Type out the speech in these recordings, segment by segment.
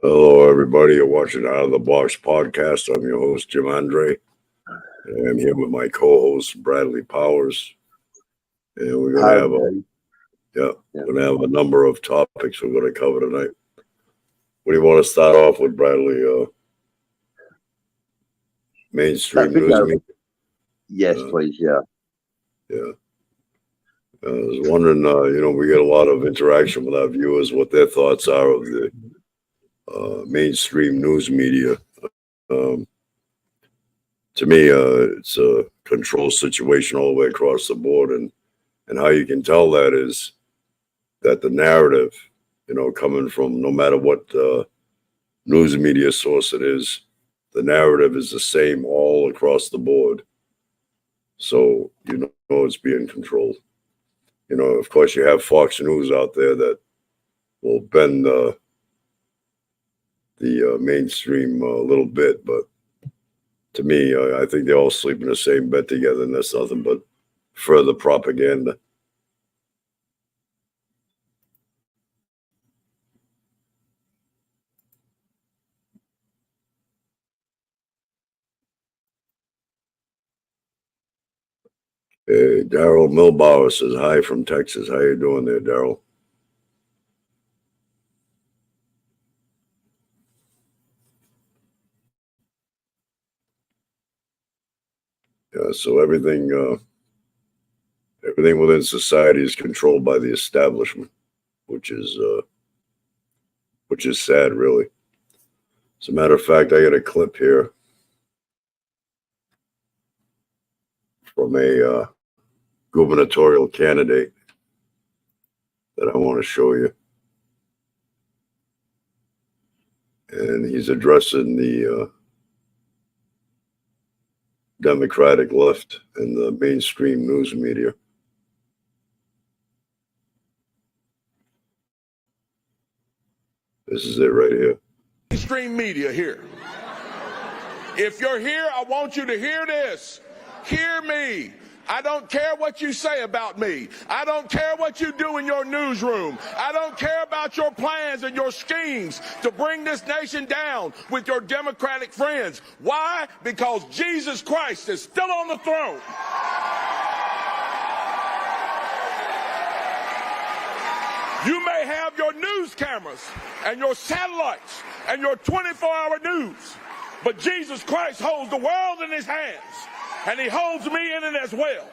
Hello, everybody. You're watching Out of the Box podcast. I'm your host, Jim Andre. And I'm here with my co-host, Bradley Powers. And we're going to have a number of topics we're going to cover tonight. What do you want to start off with, Bradley? Mainstream news media? Yes, please. Yeah. I was wondering, we get a lot of interaction with our viewers, what their thoughts are of the mainstream news media. To me, it's a control situation all the way across the board, and how you can tell that is that the narrative, coming from no matter what news media source it is, the narrative is the same all across the board. So it's being controlled. Of course, you have Fox News out there that will bend the mainstream a little bit, but to me, I think they all sleep in the same bed together, and that's nothing but further propaganda. Hey, Daryl Milbauer says hi from Texas. How you doing there, Daryl? Yeah, so everything within society is controlled by the establishment, which is sad, really. As a matter of fact, I got a clip here from a gubernatorial candidate that I want to show you. And he's addressing the Democratic left and the mainstream news media. This is it right here. Mainstream media here. If you're here, I want you to hear this. Hear me. I don't care what you say about me. I don't care what you do in your newsroom. I don't care about your plans and your schemes to bring this nation down with your Democratic friends. Why? Because Jesus Christ is still on the throne. You may have your news cameras and your satellites and your 24-hour news, but Jesus Christ holds the world in his hands. And he holds me in it as well.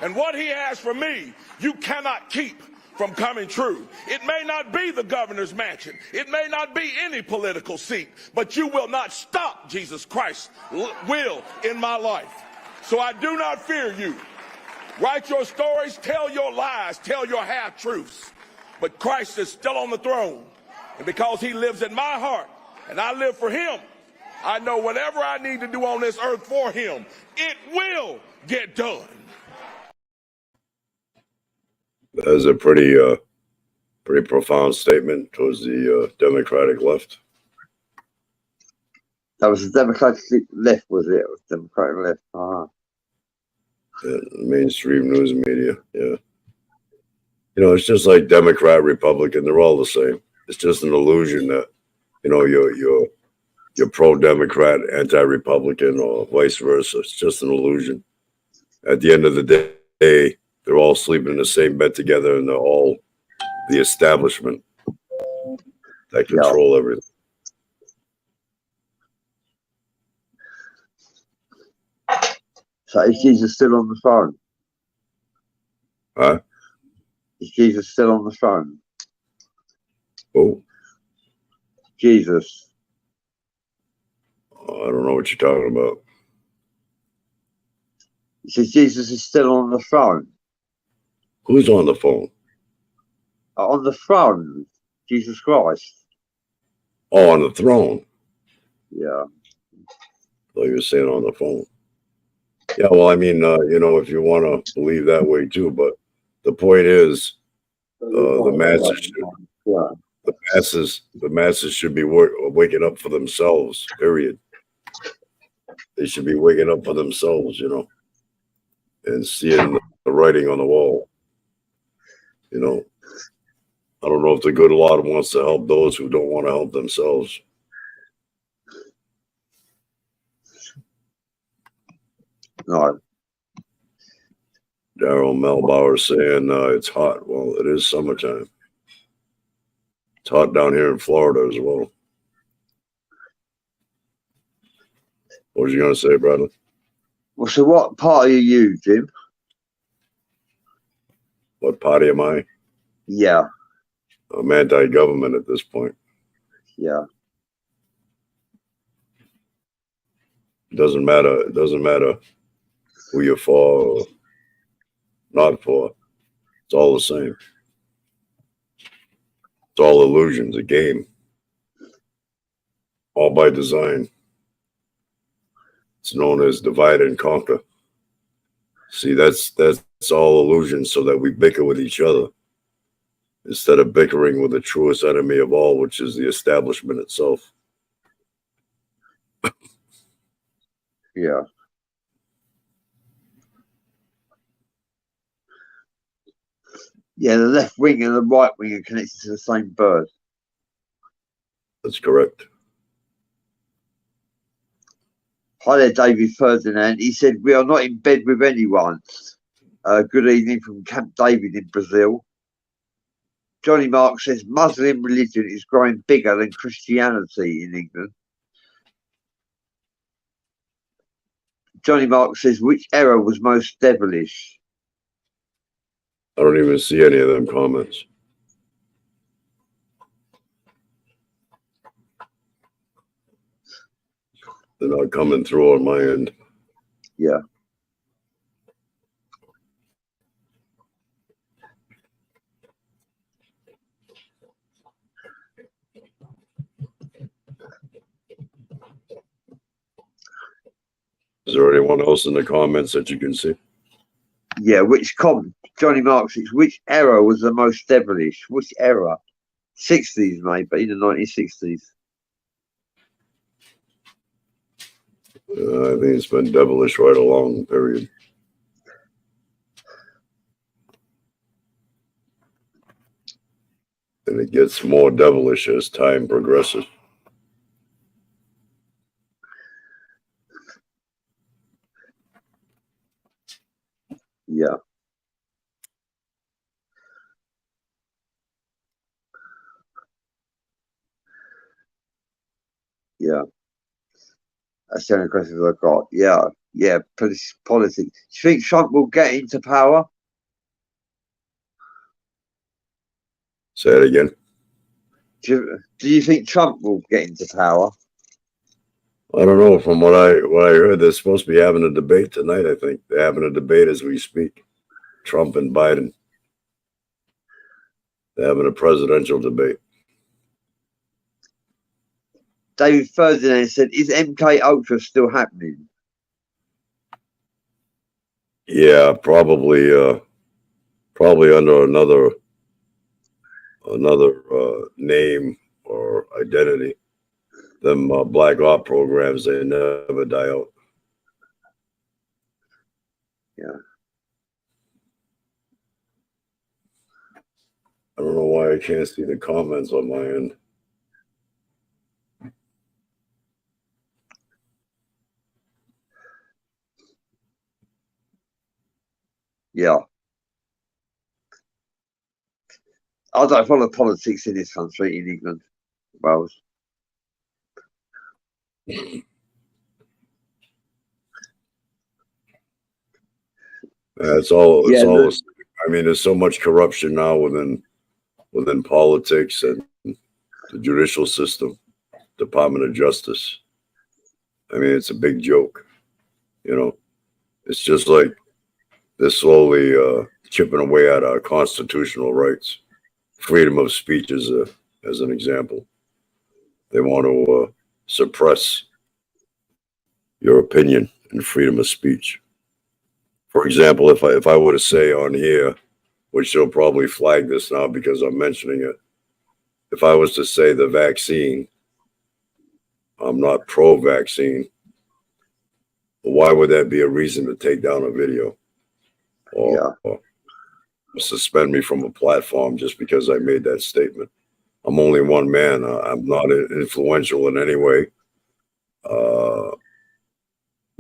And what he has for me, you cannot keep from coming true. It may not be the governor's mansion. It may not be any political seat, but you will not stop Jesus Christ's will in my life. So I do not fear you. Write your stories, tell your lies, tell your half-truths. But Christ is still on the throne. And because he lives in my heart and I live for him, I know whatever I need to do on this earth for him, it will get done. That is a pretty profound statement towards the Democratic left. That was the Democratic left, was it? It was Democratic left. Yeah, mainstream news media. Yeah. You know, it's just like Democrat, Republican, they're all the same. It's just an illusion that, you know, you're pro-Democrat, anti-Republican, or vice versa. It's just an illusion. At the end of the day, they're all sleeping in the same bed together, and they're all the establishment that control everything. So is Jesus still on the phone? Huh? Is Jesus still on the phone? Oh, Jesus. I don't know what you're talking about. He says Jesus is still on the phone. Who's on the phone? On the throne, Jesus Christ. Oh, on the throne. Yeah. Like you're saying on the phone. Yeah, well, I mean, you know, if you want to believe that way too, but the point is, the masses should be waking up for themselves. Period. They should be waking up for themselves, you know, and seeing the writing on the wall. You know, I don't know if the good Lord wants to help those who don't want to help themselves. No. Daryl Melbauer saying it's hot. Well, it is summertime. It's hot down here in Florida as well. What was you going to say, brother? Well, so what party are you, Jim? What party am I? Yeah. I'm anti-government at this point. Yeah. It doesn't matter. It doesn't matter who you're for or not for. It's all the same. It's all illusions, a game. All by design. It's known as divide and conquer. See, that's all illusions so that we bicker with each other instead of bickering with the truest enemy of all, which is the establishment itself. Yeah. Yeah, the left wing and the right wing are connected to the same bird. That's correct. Hi there, David Ferdinand. He said, we are not in bed with anyone. Good evening from Camp David in Brazil. Johnny Mark says, Muslim religion is growing bigger than Christianity in England. Johnny Mark says, which era was most devilish? I don't even see any of them comments. They're not coming through on my end. Yeah. Is there anyone else in the comments that you can see? Yeah, Johnny Mark says, which era was the most devilish? Which era? 60s, maybe, the 1960s. I think it's been devilish right along, period. And it gets more devilish as time progresses. Yeah. Yeah. That's the only questions I've got. Yeah. Yeah, politics. Do you think Trump will get into power? Say it again. Do you think Trump will get into power? I don't know. From what I heard, they're supposed to be having a debate tonight. I think they're having a debate as we speak. Trump and Biden. They're having a presidential debate. David Ferdinand said, "Is MK Ultra still happening?" Yeah, probably under another name or identity. Them black op programs, they never die out. Yeah. I don't know why I can't see the comments on my end. Yeah. I don't follow politics in this country, in England, Wales. It's all. Yeah, I mean, there's so much corruption now within politics and the judicial system, Department of Justice. I mean, it's a big joke. You know, it's just like they're slowly chipping away at our constitutional rights. Freedom of speech is as an example. They want to suppress your opinion and freedom of speech. For example, if I were to say on here, which they'll probably flag this now because I'm mentioning it, if I was to say the vaccine, I'm not pro-vaccine, why would that be a reason to take down a video or suspend me from a platform just because I made that statement? I'm only one man. I'm not influential in any way.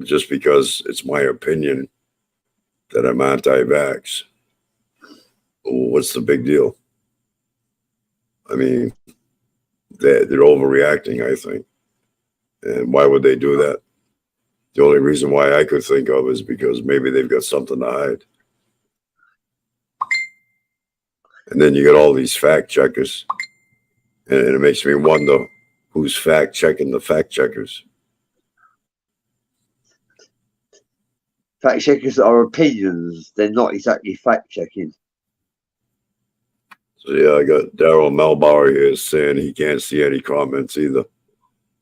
Just because it's my opinion that I'm anti-vax, what's the big deal? I mean, they're overreacting, I think. And why would they do that? The only reason why I could think of is because maybe they've got something to hide. And then you get all these fact checkers. And it makes me wonder who's fact checking the fact checkers. Fact checkers are opinions. They're not exactly fact checking. So yeah, I got Daryl Melbauer here saying he can't see any comments either.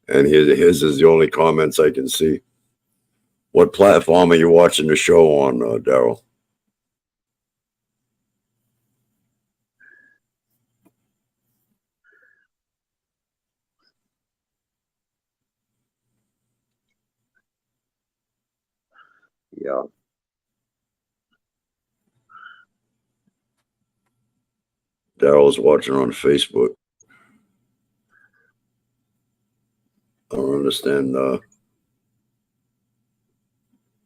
And his is the only comments I can see. What platform are you watching the show on, Daryl? Yeah. Daryl's watching on Facebook. I don't understand. I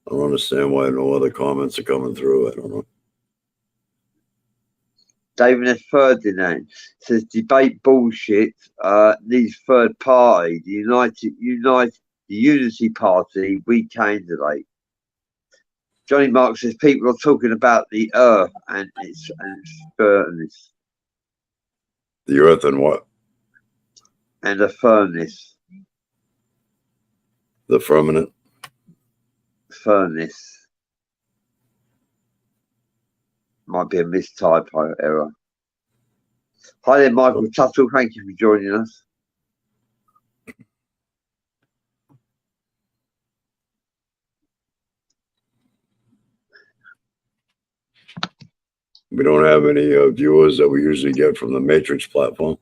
don't understand why no other comments are coming through. I don't know. David F. Ferdinand says debate bullshit. Needs third party. The Unity Party. Weak candidate. Johnny Mark says people are talking about the Earth and its furnace. The Earth and what? And a furnace. The firmament. Furnace. Might be a mistypo error. Hi there, Michael Tuttle. Thank you for joining us. We don't have any viewers that we usually get from the Matrix platform.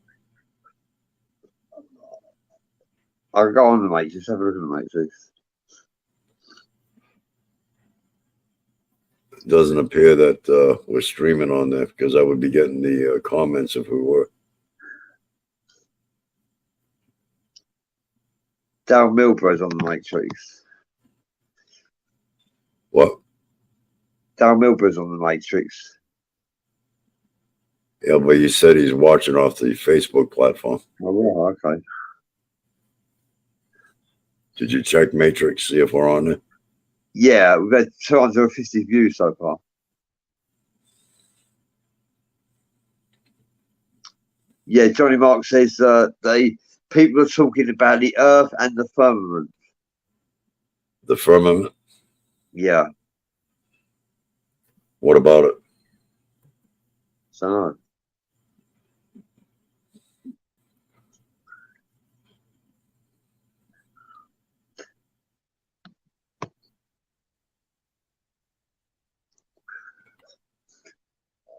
I'll go on the Matrix. Have a look at the Matrix. It doesn't appear that we're streaming on there because I would be getting the comments if we were. Darryl Milburn's on the Matrix. What? Darryl Milburn's on the Matrix. Yeah, but you said he's watching off the Facebook platform. Oh, yeah, okay. Did you check Matrix, see if we're on there? Yeah, we've had 250 views so far. Yeah, Johnny Mark says people are talking about the Earth and the firmament. The firmament? Yeah. What about it? So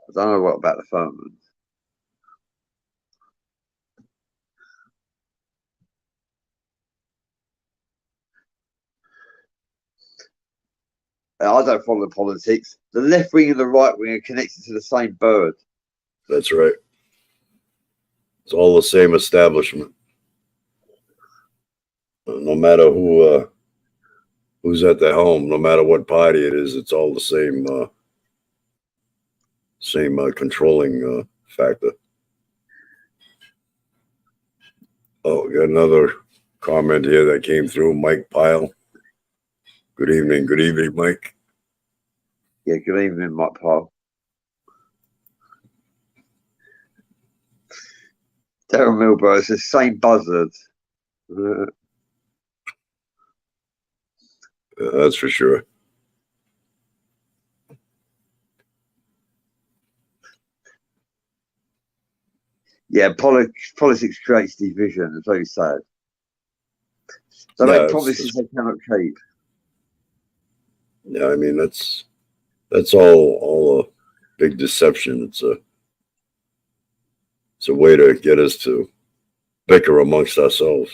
I don't know what about the firmament. I don't follow politics. The left wing and the right wing are connected to the same bird. That's right. It's all the same establishment. No matter who's at the helm, no matter what party it is, it's all the same controlling factor. Oh, got another comment here that came through. Mike Pyle. Good evening, Mike. Yeah, good evening, Mike Pyle. Darren Milburn says same buzzard. That's for sure. Yeah, politics creates division. It's very sad. They make promises they cannot keep. Yeah, I mean that's all a big deception. It's a way to get us to bicker amongst ourselves.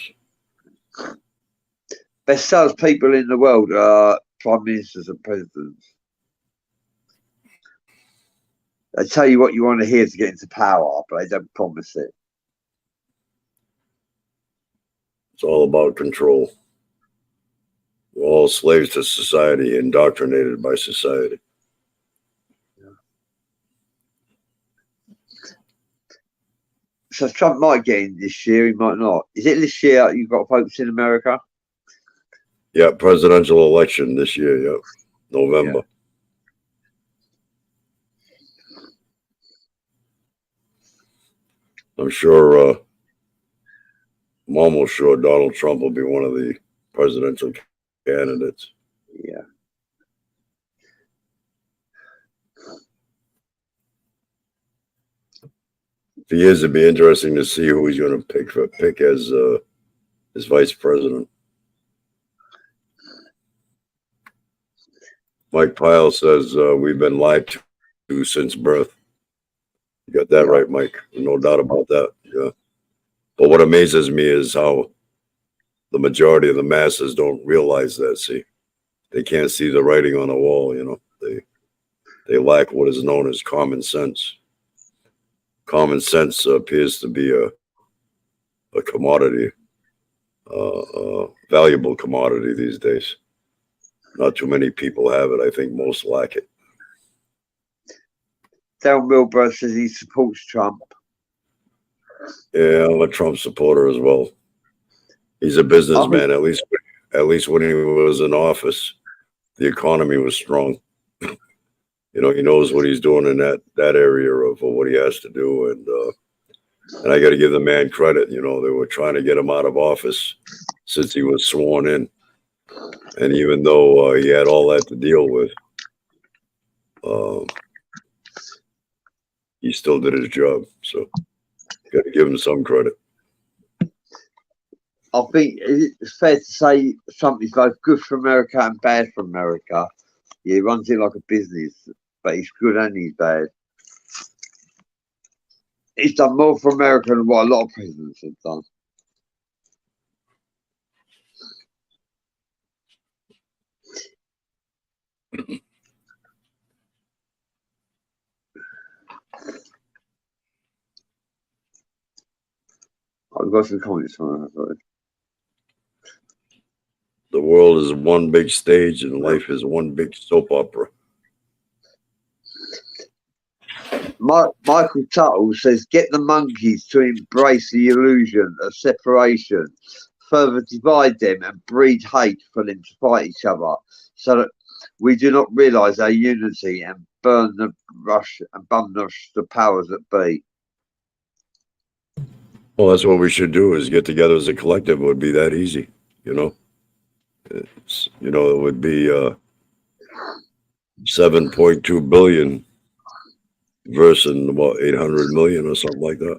Best salespeople in the world are prime ministers and presidents. They tell you what you want to hear to get into power, but they don't promise it. It's all about control. We're all slaves to society, indoctrinated by society. So Trump might get in this year, he might not. Is it this year you've got votes in America? Yeah, presidential election this year, yeah. November. Yeah. I'm almost sure Donald Trump will be one of the presidential candidates. Yeah. If he is, it'd be interesting to see who he's going to pick as his vice president. Mike Pyle says we've been lied to since birth. You got that right, Mike. No doubt about that. Yeah. But what amazes me is how the majority of the masses don't realize that. See, they can't see the writing on the wall. You know, they lack what is known as common sense. Common sense appears to be a commodity, valuable commodity these days. Not too many people have it. I think most lack it. Darren Milburn says he supports Trump. Yeah, I'm a Trump supporter as well. He's a businessman. At least when he was in office, the economy was strong. You know, he knows what he's doing in that area of what he has to do, and I got to give the man credit. You know, they were trying to get him out of office since he was sworn in, and even though he had all that to deal with, he still did his job. So, got to give him some credit. I think it's fair to say Trump is both good for America and bad for America. Yeah, he runs it like a business, but he's good and he's bad. He's done more for America than what a lot of presidents have done. I've got some comments from that. The world is one big stage and life is one big soap opera. Michael Tuttle says, get the monkeys to embrace the illusion of separation, further divide them and breed hate for them to fight each other. so that we do not realise our unity and burn the powers that be. Well, that's what we should do, is get together as a collective. It would be that easy, you know. It would be 7.2 billion versus what, 800 million or something like that.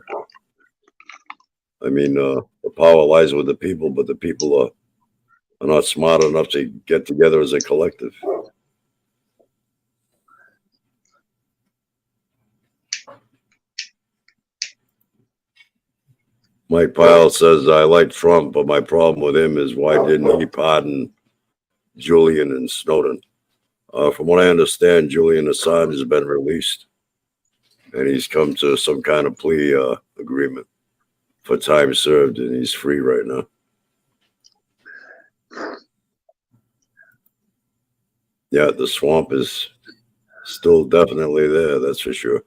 I mean, the power lies with the people, but the people are not smart enough to get together as a collective. Mike Pyle says, I like Trump, but my problem with him is why didn't he pardon Julian and Snowden? From what I understand, Julian Assange has been released, and he's come to some kind of plea agreement for time served, and he's free right now. Yeah, the swamp is still definitely there, that's for sure.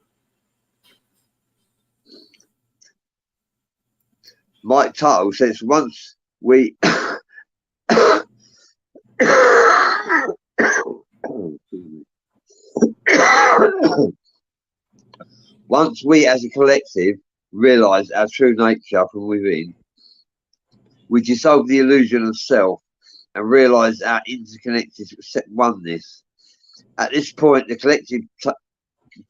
Mike Tuttle says once we once we as a collective realise our true nature from within, we dissolve the illusion of self and realise our interconnected oneness. At this point, the collective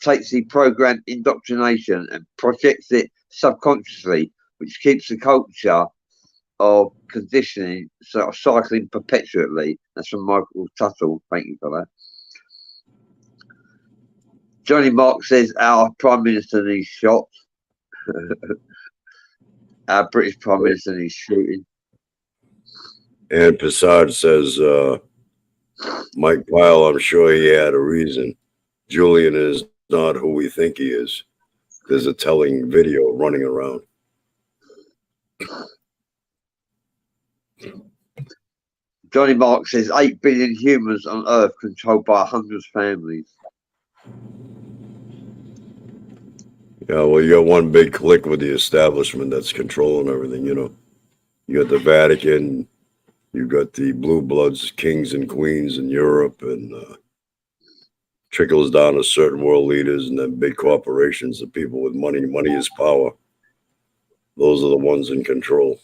takes the programmed indoctrination and projects it subconsciously, which keeps the culture of conditioning sort of cycling perpetually. That's from Michael Tuttle. Thank you for that. Johnny Mark says our Prime Minister needs shot. Our British Prime Minister needs shooting. And Passard says, Mike Pyle, I'm sure he had a reason. Julian is not who we think he is. There's a telling video running around. Johnny Mark says 8 billion humans on Earth controlled by 100 families. Yeah, well, you got one big clique with the establishment that's controlling everything, you know. You got the Vatican, you got the blue bloods, kings and queens in Europe, and trickles down to certain world leaders and then big corporations, the people with money. Money is power. Those are the ones in control.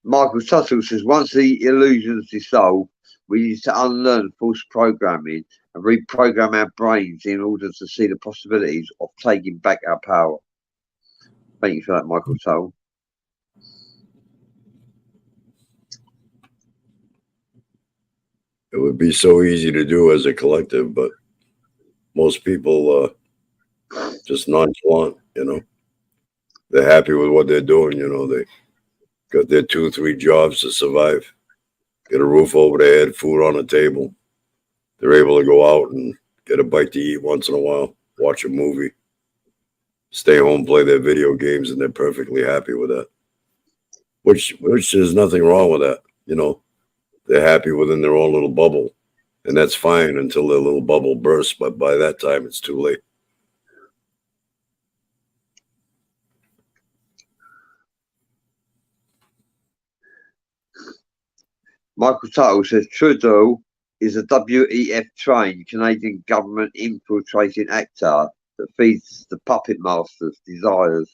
Michael Tuttle says once the illusions dissolve, we need to unlearn false programming and reprogram our brains in order to see the possibilities of taking back our power. Thank you for that, Michael Tuttle. It would be so easy to do as a collective, but most people just nonchalant, you know. They're happy with what they're doing, you know. They got their 2-3 jobs to survive, get a roof over their head, food on the table. They're able to go out and get a bite to eat once in a while, watch a movie, stay home, play their video games, and they're perfectly happy with that. Which there's nothing wrong with that, you know. They're happy within their own little bubble, and that's fine until their little bubble bursts, but by that time it's too late. Michael Tuttle says Trudeau is a WEF trained Canadian government infiltrating actor that feeds the puppet master's desires.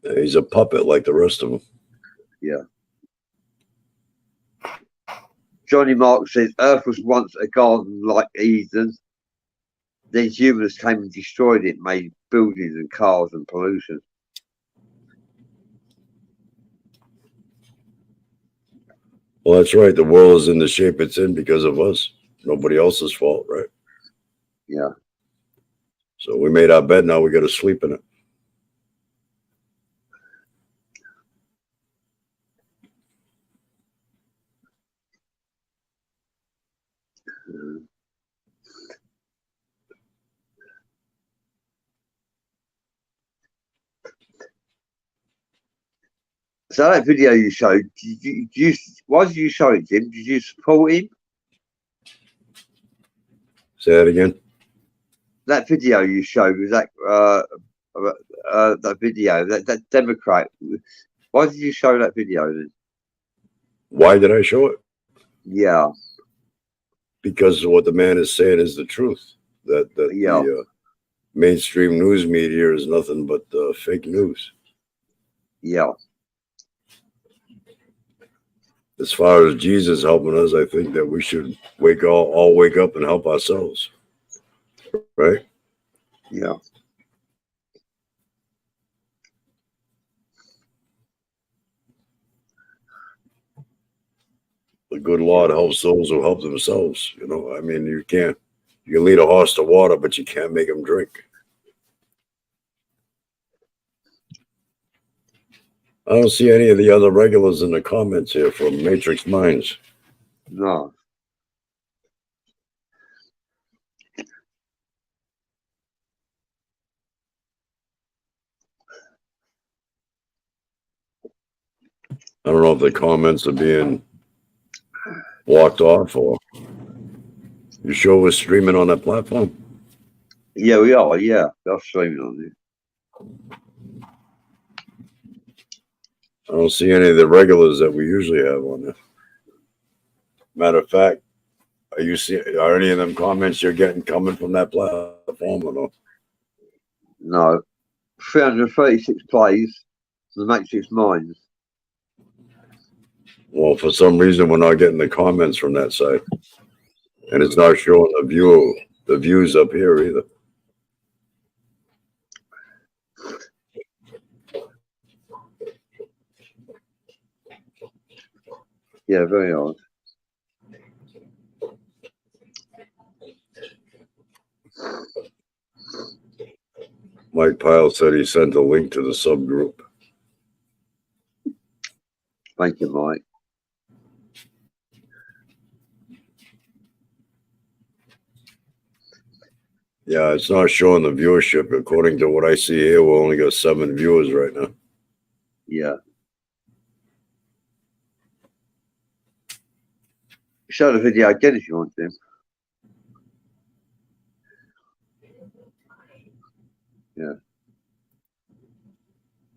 He's a puppet like the rest of them. Yeah. Johnny Mark says Earth was once a garden like Eden. Then humans came and destroyed it, made buildings and cars and pollution. Well, that's right. The world is in the shape it's in because of us. Nobody else's fault, right? Yeah. So we made our bed. Now we got to sleep in it. So that video you showed, why did you show it, Jim? Did you support him? Say that again. That video you showed was that video that Democrat. Why did you show that video then? Why did I show it? Yeah. Because what the man is saying is the truth. That Yeah. the mainstream news media is nothing but fake news. Yeah. As far as Jesus helping us, I think that we should all wake up and help ourselves. Right? Yeah. The good Lord helps those who help themselves. You know, I mean, you can lead a horse to water, but you can't make him drink. I don't see any of the other regulars in the comments here from Matrix Minds. No. I don't know if the comments are being blocked off or you sure we're streaming on that platform? Yeah, we are. Yeah, we're streaming on it. I don't see any of the regulars that we usually have on there. Matter of fact, are any of them comments you're getting coming from that platform or no? No. 336 plays for the Matrix Minds. Well, for some reason, we're not getting the comments from that side. And it's not showing the views up here either. Yeah, very odd. Mike Pyle said he sent a link to the subgroup. Thank you, Mike. Yeah, it's not showing the viewership. According to what I see here, we only got 7 viewers right now. Yeah. Show the video again if you want to. Yeah.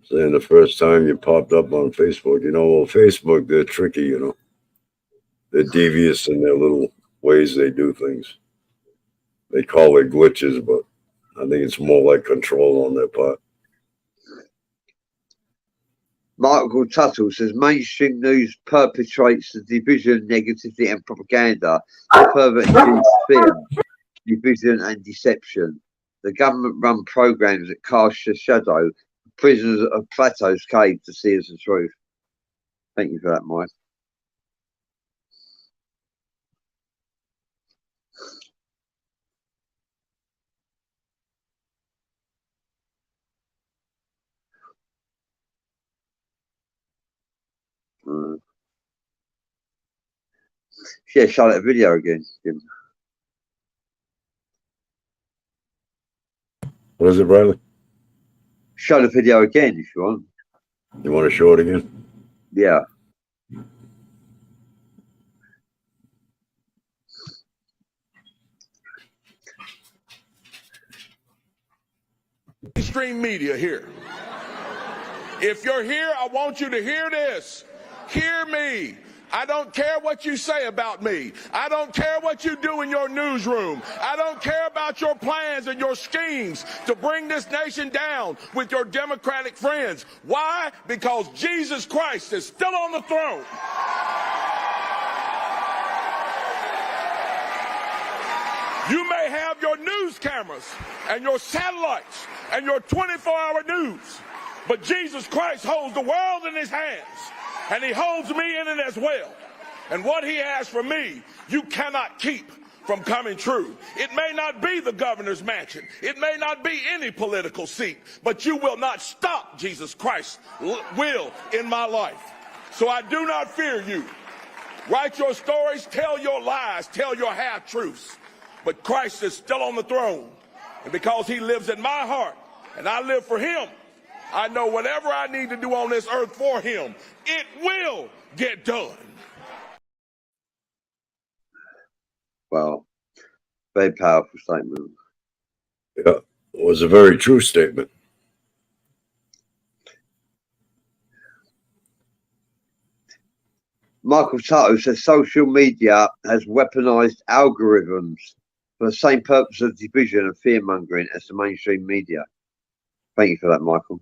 Saying the first time you popped up on Facebook, well, Facebook, they're tricky, They're devious in their little ways they do things. They call it glitches, but I think it's more like control on their part. Michael Tuttle says mainstream news perpetrates the division, negativity, and propaganda to further induce fear, division, and deception. The government-run programs that cast a shadow, prisoners of Plato's cave to see as the truth. Thank you for that, Mike. Yeah, show that video again, Jim. What is it, Bradley? Show the video again if you want. You want to show it again? Yeah. Mainstream media here. If you're here, I want you to hear this. Hear me. I don't care what you say about me. I don't care what you do in your newsroom. I don't care about your plans and your schemes to bring this nation down with your Democratic friends. Why? Because Jesus Christ is still on the throne. You may have your news cameras and your satellites and your 24-hour news, but Jesus Christ holds the world in his hands. And he holds me in it as well. And what he has for me, you cannot keep from coming true. It may not be the governor's mansion. It may not be any political seat. But you will not stop Jesus Christ's will in my life. So I do not fear you. Write your stories, tell your lies, tell your half-truths. But Christ is still on the throne. And because he lives in my heart, and I live for him, I know whatever I need to do on this earth for him, it will get done. Well, very powerful statement. Yeah, it was a very true statement. Michael Tuttle says social media has weaponized algorithms for the same purpose of division and fear mongering as the mainstream media. Thank you for that, Michael.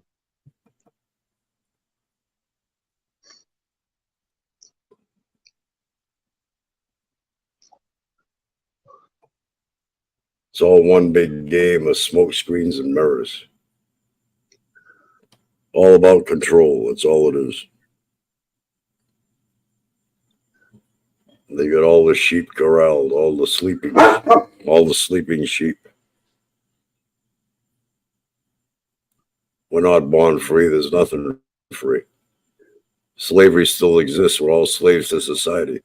It's all one big game of smoke screens and mirrors. All about control. That's all it is. They got all the sheep corralled, all the sleeping sheep. We're not born free. There's nothing free. Slavery still exists. We're all slaves to society.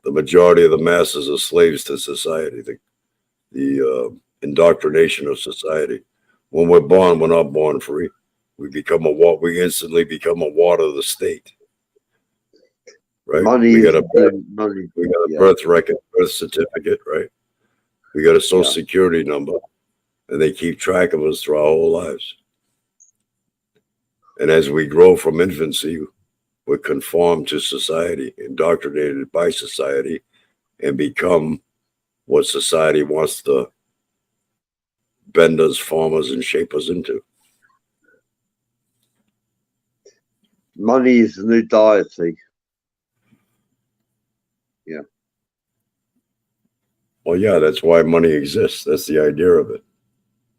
The majority of the masses are slaves to society. The indoctrination of society. When we're born, we're not born free. We instantly become a ward of the state. Right? We got a birth record, birth certificate, right? We got a social security number, and they keep track of us through our whole lives. And as we grow from infancy, we're conformed to society, indoctrinated by society, and become what society wants to bend us, form us, and shape us into. Money is the new deity. Yeah. Well, yeah, that's why money exists. That's the idea of it.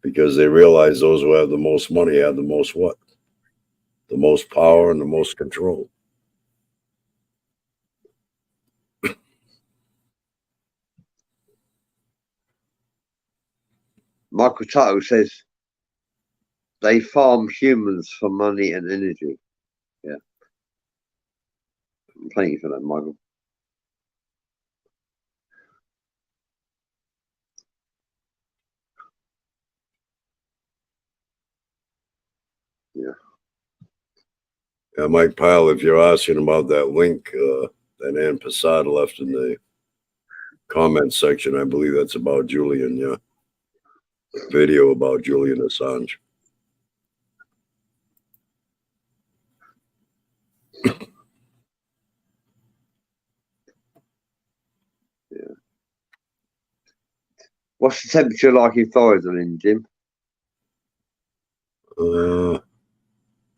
Because they realize those who have the most money have the most what? The most power and the most control. Michael Tuttle says they farm humans for money and energy. Yeah. Thank you for that, Michael. Yeah, Mike Pyle, if you're asking about that link that Ann Passad left in the comment section, I believe that's about Julian, yeah. A video about Julian Assange. Yeah. What's the temperature like in Florida, then, Jim? I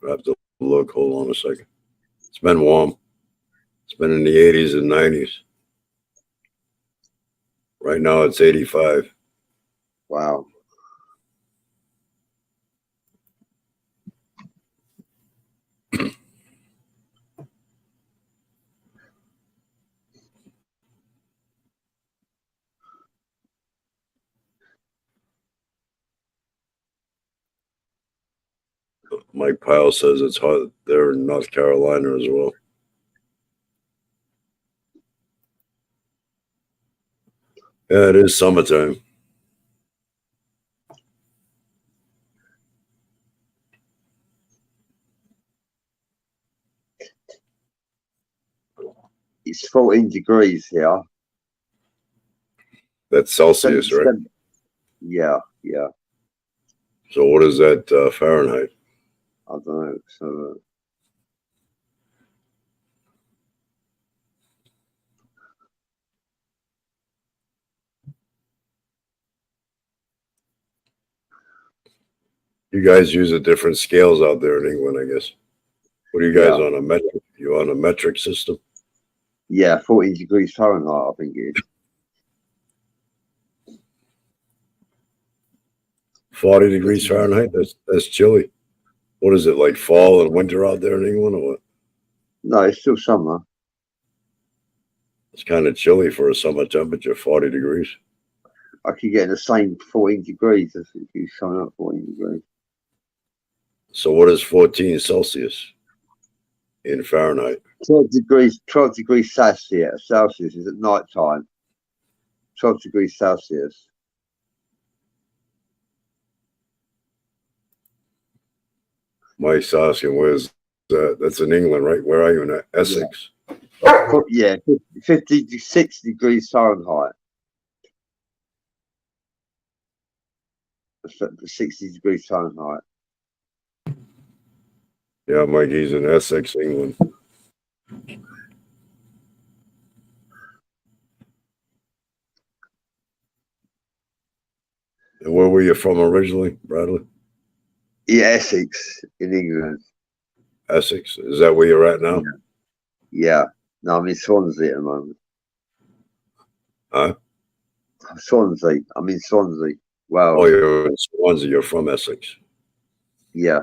have to look. Hold on a second. It's been warm. It's been in the 80s and 90s. Right now it's 85. Wow. Mike Pyle says it's hot there in North Carolina as well. Yeah, it is summertime. It's 14 degrees here. That's Celsius, right? Yeah, yeah. So what is that Fahrenheit? I don't know. So, you guys use a different scales out there in England, I guess. What are you guys on a metric? You on a metric system? Yeah, 14 degrees Fahrenheit, I think it is. 40 degrees Fahrenheit? That's chilly. What is it, like fall and winter out there in England or what? No, it's still summer. It's kind of chilly for a summer temperature, 40 degrees. I could get the same 14 degrees if you showing up 14 degrees. So what is 14 Celsius in Fahrenheit? 12 degrees Celsius. Celsius is at night time. 12 degrees Celsius. Mike's asking, where's that? That's in England, right? Where are you in Essex? Yeah, 56 degrees Fahrenheit. 60 degrees Fahrenheit. Yeah, Mike, he's in Essex, England. And where were you from originally, Bradley? Yeah, Essex in England. Essex. Is that where you're at now? Yeah. No, I'm in Swansea at the moment. Huh? Swansea. I'm in Swansea. Well, Oh, you're in Swansea. You're from Essex. yeah.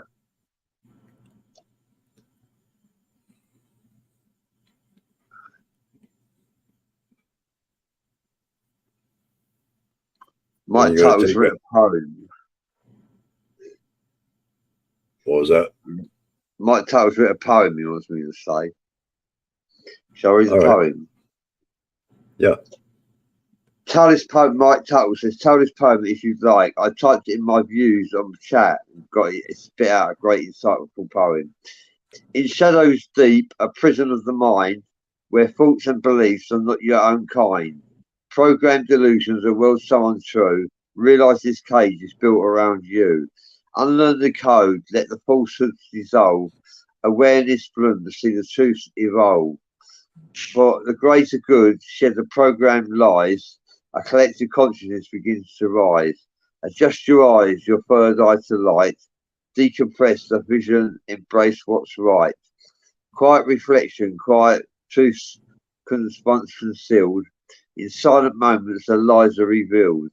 When Mike you gonna Tuttle's take written it? a poem. What was that? Mike Tuttle's written a poem he wants me to say. Shall I read the All right. poem? Yeah. Tell this poem, Mike Tuttle says, tell this poem if you'd like. I typed it in my views on the chat and got it spit out a great insightful poem. In shadows deep, a prison of the mind, where thoughts and beliefs are not your own kind. Programmed delusions are well so untrue. Realise this cage is built around you. Unlearn the code, let the falsehoods dissolve. Awareness bloom to see the truth evolve. For the greater good, shed the programmed lies. A collective consciousness begins to rise. Adjust your eyes, your third eye to light. Decompress the vision, embrace what's right. Quiet reflection, quiet truth once concealed. In silent moments, the lies are revealed.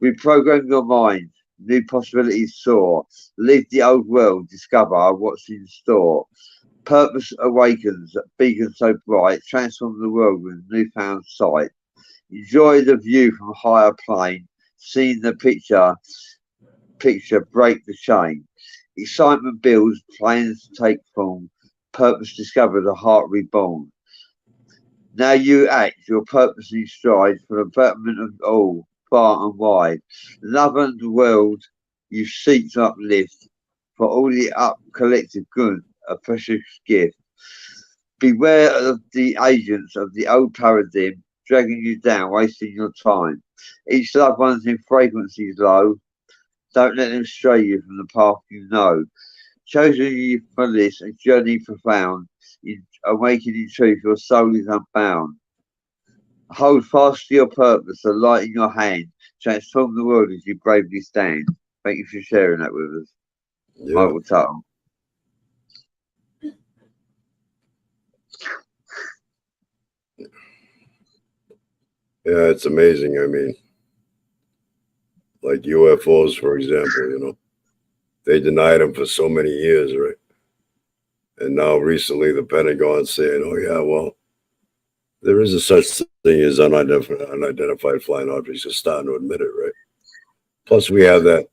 Reprogram your mind, new possibilities soar. Leave the old world, discover what's in store. Purpose awakens, beacon so bright, transform the world with newfound sight. Enjoy the view from higher plane, seeing the picture break the chain. Excitement builds, plans take form, purpose discovered, a heart reborn. Now you act your purpose in stride for the betterment of all, far and wide. Love and the world you seek to uplift, for all the up collective good, a precious gift. Beware of the agents of the old paradigm, dragging you down, wasting your time. Each loved one's in frequencies low. Don't let them stray you from the path you know. Chosen you for this, a journey profound. In awakening truth, your soul is unbound. Hold fast to your purpose, a light in your hand. Transform the world as you bravely stand. Thank you for sharing that with us. Yeah. Michael Tuttle. Yeah, it's amazing. I mean, like UFOs, for example, they denied them for so many years, right? And now recently the Pentagon's saying, oh, yeah, well, there is a such thing as unidentified flying objects. They're starting to admit it, right? Plus, we have that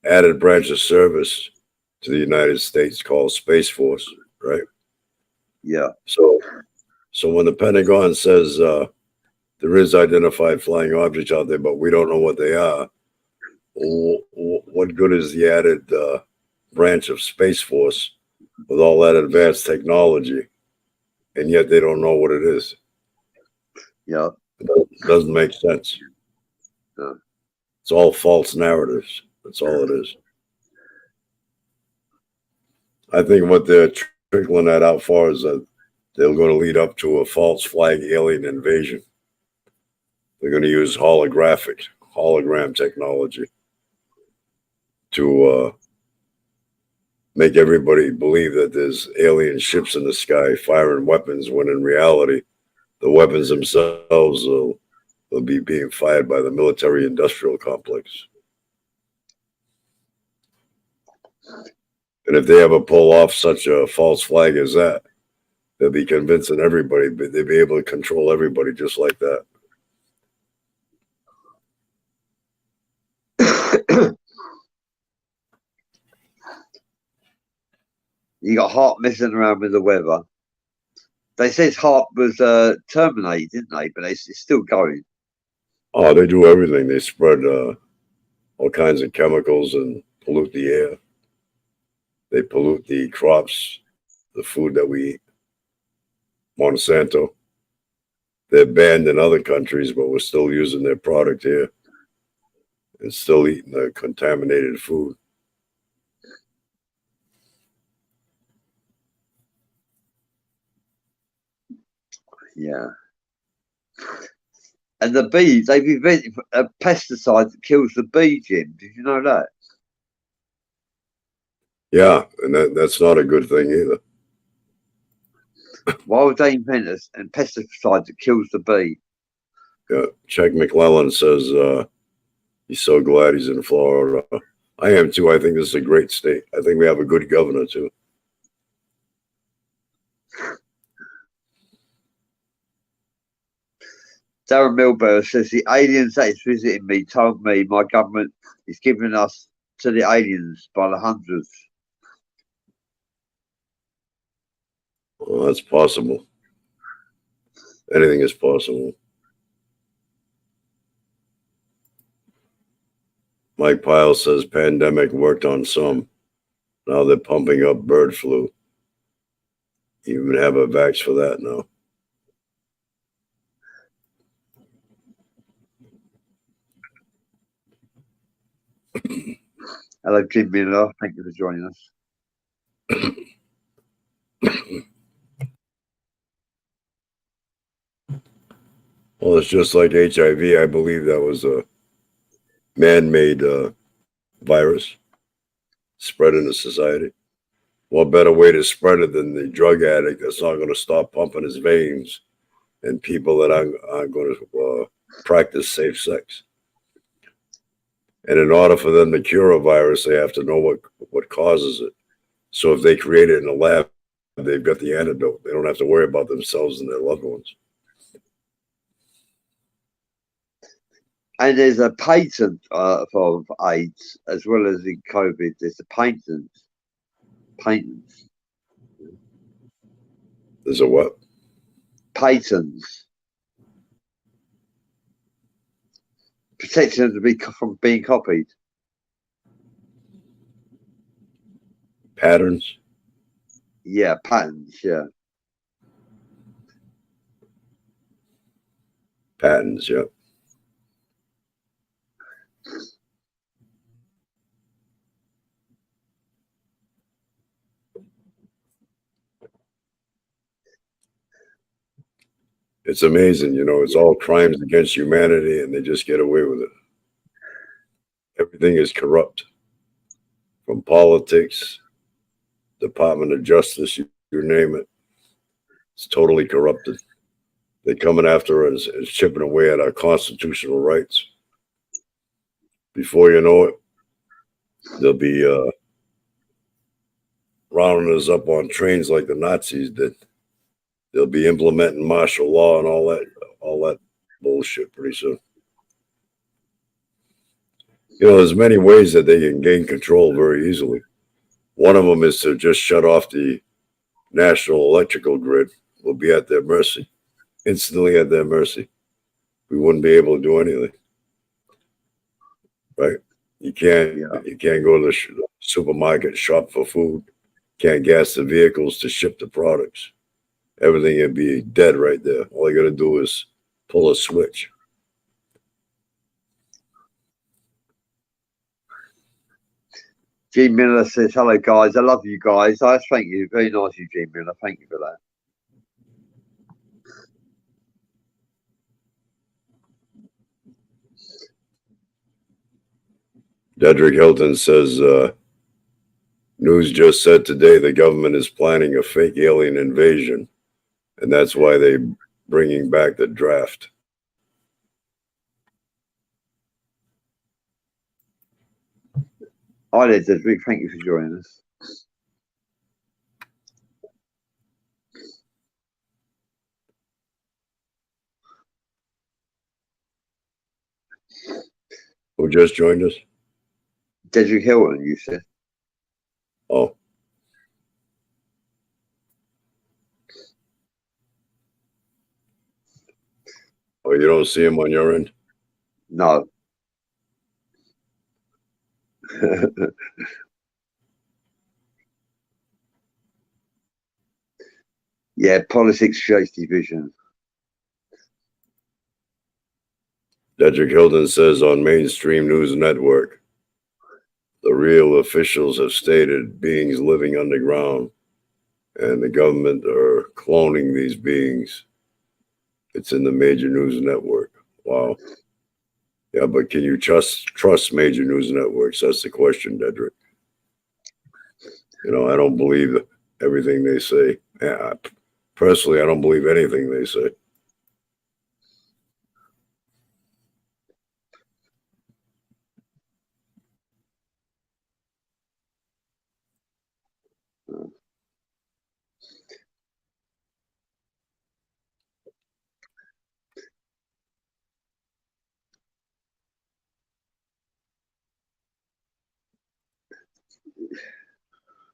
added branch of service to the United States called Space Force, right? Yeah. So when the Pentagon says there is identified flying objects out there, but we don't know what they are, what good is the added branch of Space Force with all that advanced technology, and yet they don't know what it is? Yeah. It doesn't make sense. No. It's all false narratives. That's all it is. I think what they're trickling that out for is that they're going to lead up to a false flag alien invasion. They're going to use hologram technology to make everybody believe that there's alien ships in the sky firing weapons, when in reality, the weapons themselves will be being fired by the military-industrial complex. And if they ever pull off such a false flag as that, they'll be convincing everybody, but they'll be able to control everybody just like that. You got Hart messing around with the weather. They said Hart was terminated, didn't they? But it's still going. Oh, they do everything. They spread all kinds of chemicals and pollute the air. They pollute the crops, the food that we eat. Monsanto. They're banned in other countries, but we're still using their product here and still eating the contaminated food. Yeah. And the bees, they've invented a pesticide that kills the bee, Jim. Did you know that? Yeah, and that's not a good thing either. Why would they invent a pesticide that kills the bee? Yeah, Chuck McClellan says he's so glad he's in Florida. I am too. I think this is a great state. I think we have a good governor too. Darren Milberg says the aliens that is visiting me told me my government is giving us to the aliens by the hundreds. Well, that's possible. Anything is possible. Mike Pyle says pandemic worked on some. Now they're pumping up bird flu. You even have a vax for that now. Hello, Jim Miller. Thank you for joining us. Well, it's just like HIV. I believe that was a man-made virus spread into society. What better way to spread it than the drug addict that's not going to stop pumping his veins and people that aren't going to practice safe sex. And in order for them to cure a virus, they have to know what causes it. So if they create it in a lab, they've got the antidote. They don't have to worry about themselves and their loved ones. And there's a patent for AIDS as well as in COVID. There's a patent. Patents. There's a what? Patents. Protecting them from being copied. Patterns? Yeah, patents, yeah. Patents, yeah. It's amazing, you know, it's all crimes against humanity and they just get away with it. Everything is corrupt. From politics, Department of Justice, you name it. It's totally corrupted. They're coming after us and chipping away at our constitutional rights. Before you know it, they'll be rounding us up on trains like the Nazis did. They'll be implementing martial law and all that bullshit pretty soon. You know, there's many ways that they can gain control very easily. One of them is to just shut off the national electrical grid. We'll be at their mercy, instantly at their mercy. We wouldn't be able to do anything, right? You can't go to the supermarket, shop for food. Can't gas the vehicles to ship the products. Everything would be dead right there. All you got to do is pull a switch. Gene Miller says, hello, guys. I love you guys. Thank you. Very nice of you, Gene Miller. Thank you for that. Dedrick Hilton says, news just said today the government is planning a fake alien invasion, and that's why they're bringing back the draft. Hi there, Dedrick. Thank you for joining us. Who just joined us? Dedrick Hilton, you said. Oh. Oh, you don't see him on your end? No. Yeah, politics creates division. Dedrick Hilton says on mainstream news network, the real officials have stated beings living underground and the government are cloning these beings. It's in the major news network. Wow. Yeah, but can you trust major news networks? That's the question, Dedrick. You know, I don't believe everything they say. Personally, I don't believe anything they say.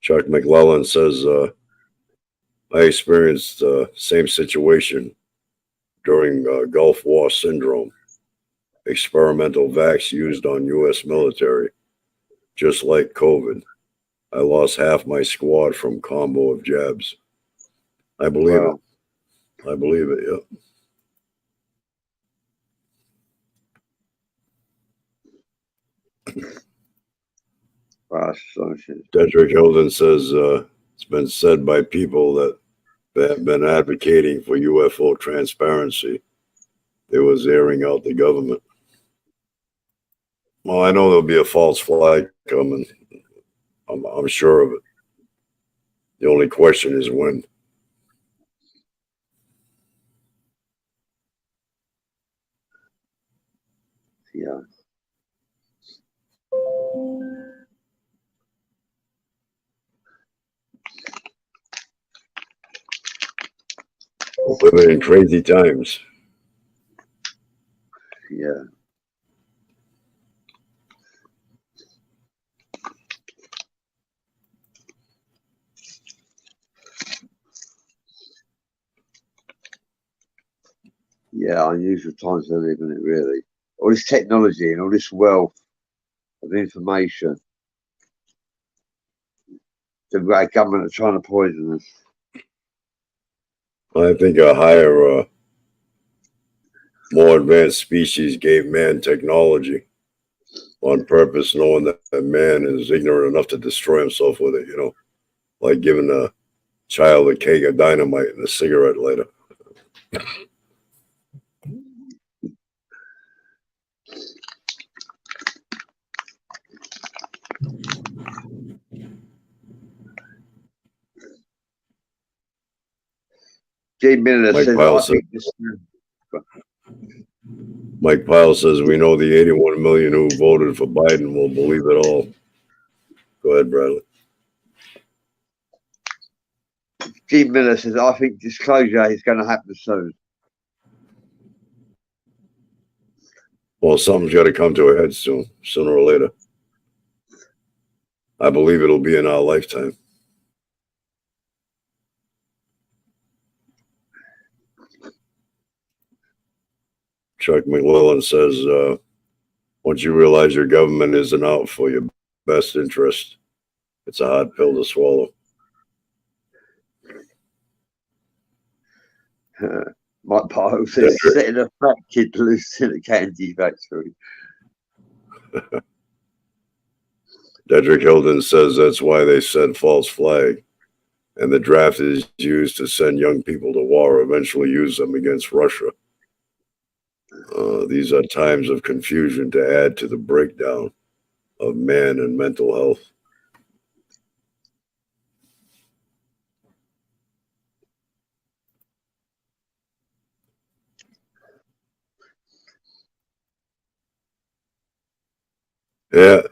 Chuck McClellan says, I experienced the same situation during Gulf War syndrome. Experimental vax used on U.S. military, just like COVID. I lost half my squad from combo of jabs. I believe it. I believe it, yeah. Dedrick Hilden says it's been said by people that have been advocating for UFO transparency. They was airing out the government. Well, I know there'll be a false flag coming. I'm sure of it. The only question is when. Yeah. Living in crazy times. Yeah. Yeah, unusual times we live in it, really. All this technology and all this wealth of information. The government are trying to poison us. I think a higher, more advanced species gave man technology on purpose, knowing that man is ignorant enough to destroy himself with it, you know, like giving a child a cake of dynamite and a cigarette lighter. G. Miller Mike Pyle says, we know the 81 million who voted for Biden will believe it all. Go ahead, Bradley. G. Miller says, I think disclosure is going to happen soon. Well, something's got to come to a head soon, sooner or later. I believe it'll be in our lifetime. Chuck McClellan says, once you realize your government isn't out for your best interest, it's a hard pill to swallow. Mike Pyle says, setting a fat kid loose in a candy factory. Dedrick Hilden says that's why they said false flag. And the draft is used to send young people to war, eventually use them against Russia. These are times of confusion to add to the breakdown of man and mental health. Yeah,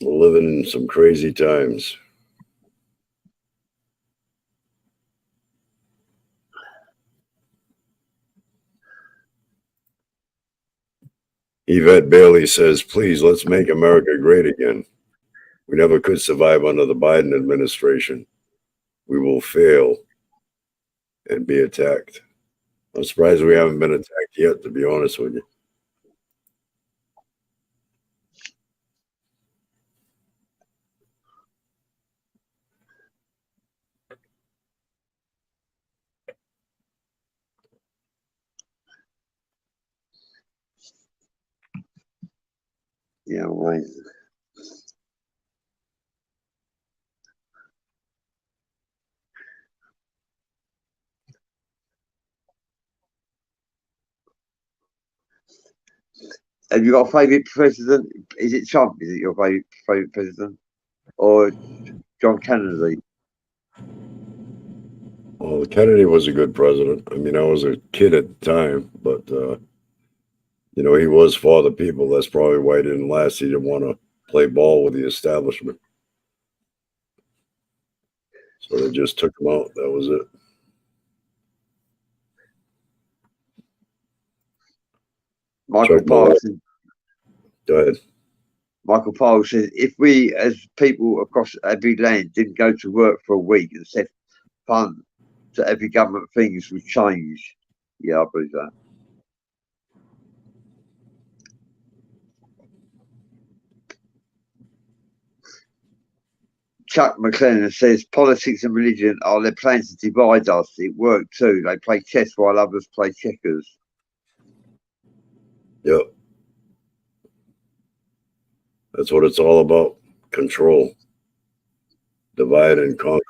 we're living in some crazy times. Yvette Bailey says, please, let's make America great again. We never could survive under the Biden administration. We will fail and be attacked. I'm surprised we haven't been attacked yet, to be honest with you. Yeah, right. Have you got a favourite president? Is it Trump? Is it your favourite president? Or John Kennedy? Well, Kennedy was a good president. I mean, I was a kid at the time, but, you know, he was for the people. That's probably why he didn't last. He didn't want to play ball with the establishment. So they just took him out. That was it. Michael Powell says, go ahead. Michael Powell says, if we as people across every land didn't go to work for a week and set fund to every government, things would change. Yeah, I believe that. Chuck McLennan says, politics and religion are their plans to divide us. It worked too. They play chess while others play checkers. Yep. That's what it's all about. Control. Divide and conquer.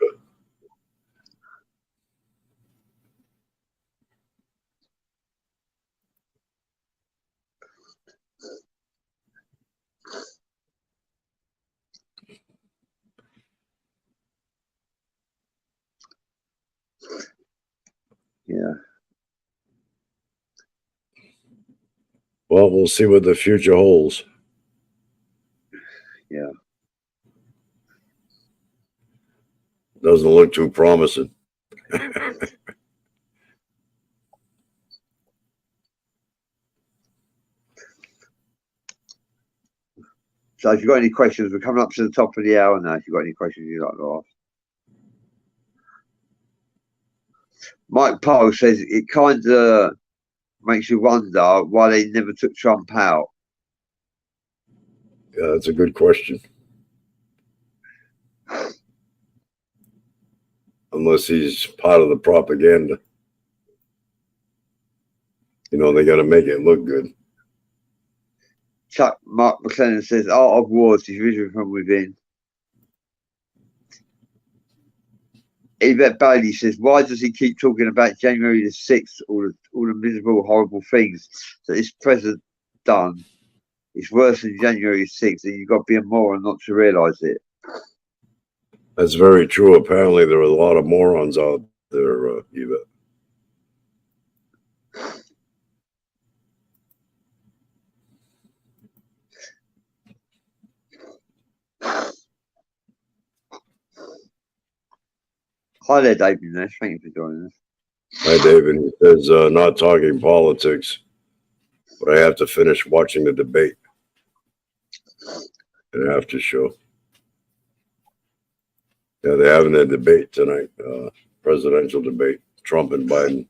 Yeah. Well, we'll see what the future holds. Yeah. Doesn't look too promising. So if you've got any questions, we're coming up to the top of the hour now. If you've got any questions you'd like to ask. Mike Powell says it kind of makes you wonder why they never took Trump out. Yeah, that's a good question. Unless he's part of the propaganda. You know, they got to make it look good. Mark McLennan says, Art of Wars is vision from within. Yvette Bailey says, why does he keep talking about January the 6th, all the miserable, horrible things that this president done? It's worse than January 6th, and you've got to be a moron not to realise it. That's very true. Apparently, there are a lot of morons out there, Yvette. Hi there, David Nash. Thank you for joining us. Hi, David. He says, not talking politics, but I have to finish watching the debate. An after show. Yeah, they're having a debate tonight, presidential debate, Trump and Biden.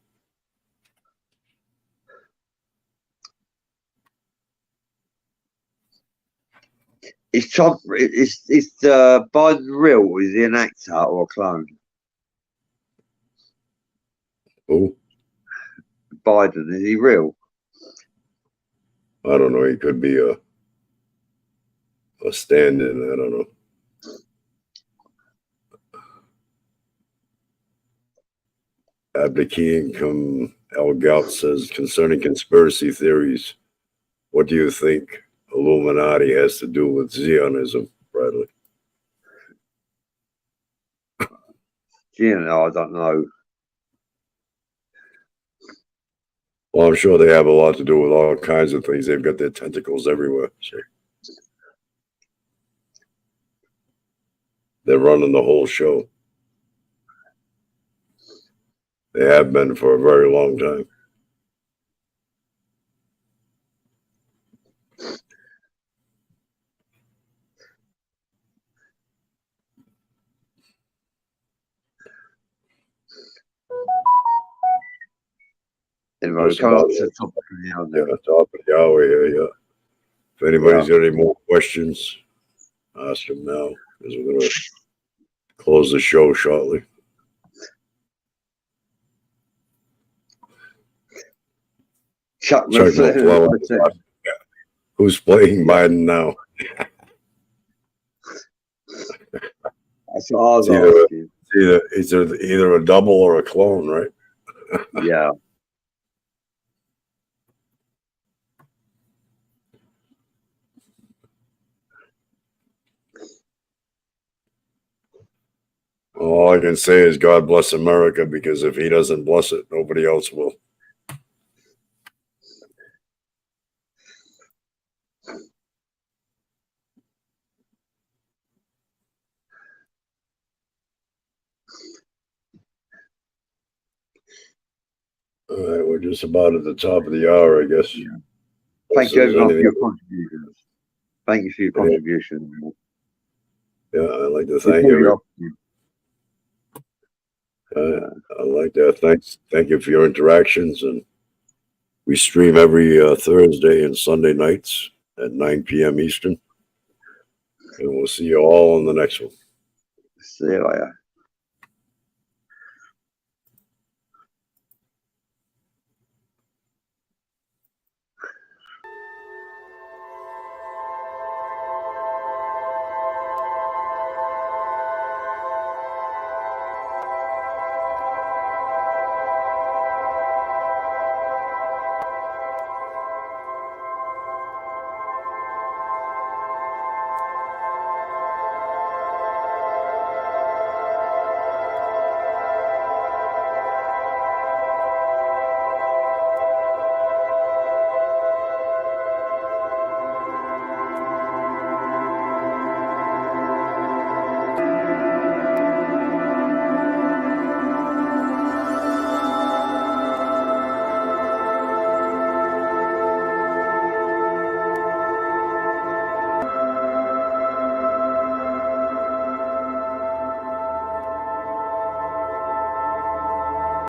Is Trump, is Biden real, or is he an actor or a clone? Who? Biden, is he real? I don't know. He could be a stand-in. I don't know. Abductee Al Gout says, concerning conspiracy theories, what do you think Illuminati has to do with Zionism, Bradley? Yeah, no, I don't know. Well, I'm sure they have a lot to do with all kinds of things. They've got their tentacles everywhere. So they're running the whole show. They have been for a very long time. Anyway, come up to the top of the hour now. Yeah, top of the hour here, yeah. If anybody's got any more questions, ask them now, because we're going to close the show shortly. Chuck McClellan. Who's playing Biden now? That's what I was asking. It's either a double or a clone, right? Yeah. All I can say is God bless America, because if he doesn't bless it, nobody else will. All right, we're just about at the top of the hour, I guess. Yeah. Unless Thank you there's everyone for anything- your contributions. Thank you for your contribution. Yeah, I'd like to We thank really you. are- I like that. Thank you for your interactions. And we stream every Thursday and Sunday nights at 9 p.m. Eastern. And we'll see you all on the next one. See you later.